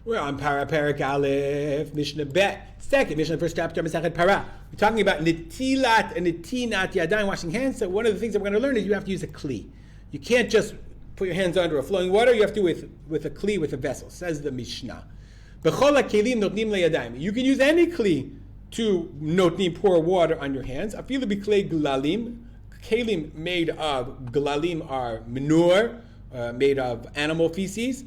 We're on Parak Aleph, Mishnah Bet. Second, Mishnah, first chapter, Masechet Para. We're talking about Netilat and Netinat Yadayim, washing hands. So one of the things that we're going to learn is you have to use a Kli. You can't just put your hands under a flowing water. You have to do with a Kli, with a vessel, says the Mishnah. B'chol ha'kelim notnim le'yadayim. You can use any Kli to notnim, pour water on your hands. Afilu b'klei glalim. Kelim made of glalim are manure, made of animal feces.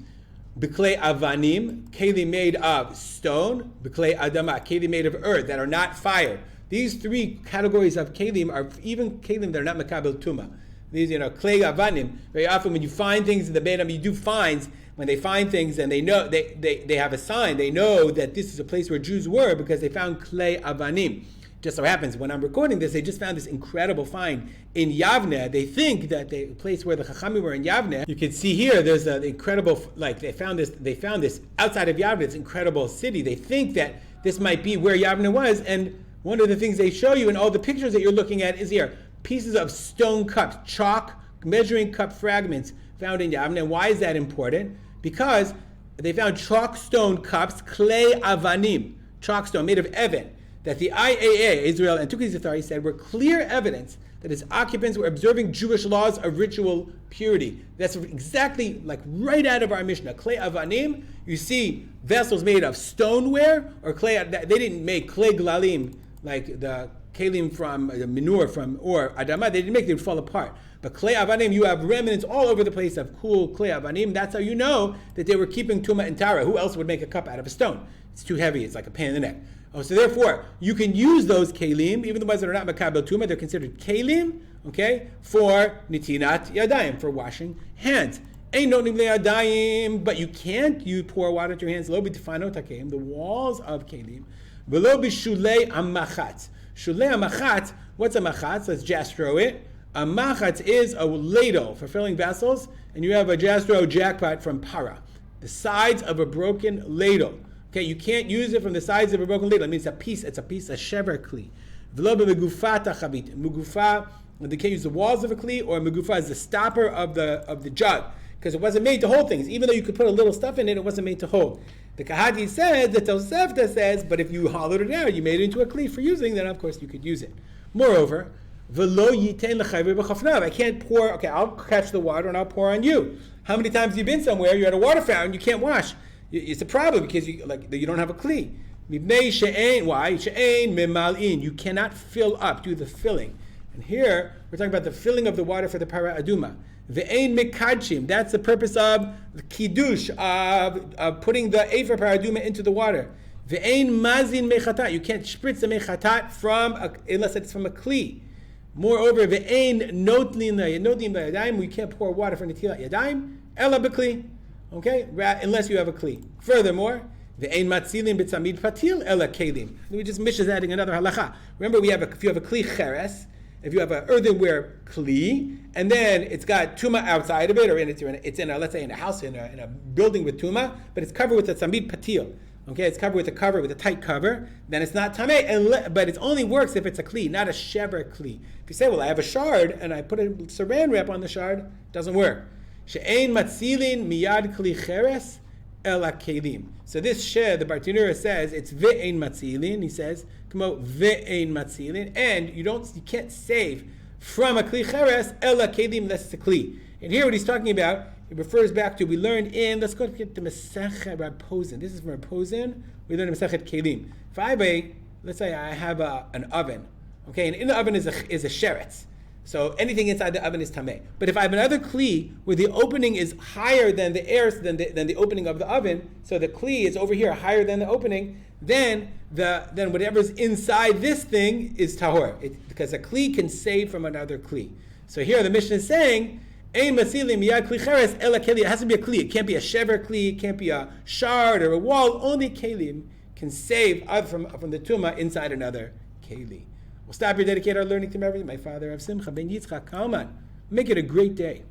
B'klei avanim, keli made of stone. B'klei adama, keli made of earth that are not fire. These three categories of kelim are even kelim that are not makabel tuma. These, klei avanim. Very often, when you find things in the Beit, you do finds. When they find things and they know they have a sign, they know that this is a place where Jews were because they found klei avanim. Just so happens, when I'm recording this, they just found this incredible find in Yavne. They think that the place where the Chachamim were in Yavne, you can see here, there's an incredible, they found this outside of Yavne, this incredible city. They think that this might be where Yavne was, and one of the things they show you in all the pictures that you're looking at is here, pieces of stone cups, chalk, measuring cup fragments found in Yavne. And why is that important? Because they found chalk stone cups, klei avanim, chalk stone made of even, that the IAA, Israel Antiquities Authority, said were clear evidence that its occupants were observing Jewish laws of ritual purity. That's exactly like right out of our Mishnah. Klei avanim, you see vessels made of stoneware, or klei, they didn't make klei glalim, like the kelim from the manure from, or adama, they didn't make them fall apart. But klei avanim, you have remnants all over the place of cool klei avanim. That's how you know that they were keeping tuma and tara. Who else would make a cup out of a stone? It's too heavy, it's like a pain in the neck. Oh, so therefore, you can use those kelim, even the ones that are not makabel tuma, they're considered kelim, okay, for nitinat yadayim, for washing hands. Ain't notim le'yadayim, but you can't pour water into your hands. Lo b'tifanot hakelim, the walls of kelim. V'lo b'shulei amachatz. Shulei amachatz, what's a machatz? Let's jastro it. A machatz is a ladle for filling vessels, and you have a jastro jackpot from para, the sides of a broken ladle. Okay, you can't use it from the sides of a broken ladle. It means it's a piece of shever kli. V'lo b'megufa tachavit. Megufa, they can't use the walls of a kli, or megufa is the stopper of the jug, because it wasn't made to hold things. Even though you could put a little stuff in it, it wasn't made to hold. The Kahati says, the Tosefta says, but if you hollowed it out, you made it into a kli for using, then of course you could use it. Moreover, v'lo yitein l'chayver b'chafnav. I can't pour. Okay, I'll catch the water and I'll pour on you. How many times have you been somewhere? You're at a water fountain, you can't wash. It's a problem because you don't have a kli. Why? She'ein memal'in. You cannot fill up, do the filling. And here we're talking about the filling of the water for the para aduma. Ve'ein mekadshim. That's the purpose of the kiddush of putting the efer para aduma into the water. Ve'ein mazin mechatat. You can't spritz the mechatat unless it's from a kli. Moreover, ve'ein notlin yadayim. We can't pour water from netilat yadayim. Ela b'kli. Okay, unless you have a kli. Furthermore, ve'ein matzilin b'tzamid patil ela kelim. We just Mishnah is adding another halacha. Remember, if you have a kli cheres, if you have an earthenware kli, and then it's got tuma outside of it, or it's in let's say in a house, in a building with tuma, but it's covered with a tzamid patil. Okay, it's covered with a tight cover. Then it's not tameh, but it only works if it's a kli, not a shever kli. If you say, well, I have a shard and I put a saran wrap on the shard, it doesn't work. She'ein matzilin miyad kli cheres ela kelim. So this the Bartinura says it's ve'ein matzilin. He says, come out ve'ein matzilin, and you can't save from a kli cheres ela kelim unless it's a kli. And here what he's talking about, it refers back to, we learned let's go get the Masechet Rapozin. This is from Rapozin. We learned Masechet Kelim. Let's say I have an oven, okay, and in the oven is a sheretz. So anything inside the oven is tameh. But if I have another kli where the opening is higher than the air than the opening of the oven, so the kli is over here higher than the opening, then whatever's inside this thing is tahor, because a kli can save from another kli. So here the Mishnah is saying, Ein masilim miyad kli cheres ela keli. It has to be a kli. It can't be a shever kli. It can't be a shard or a wall. Only kelim can save from the tuma inside another keli. We'll stop here, dedicate our learning to memory. My father of Simcha ben Yitzchak Kalman. Make it a great day.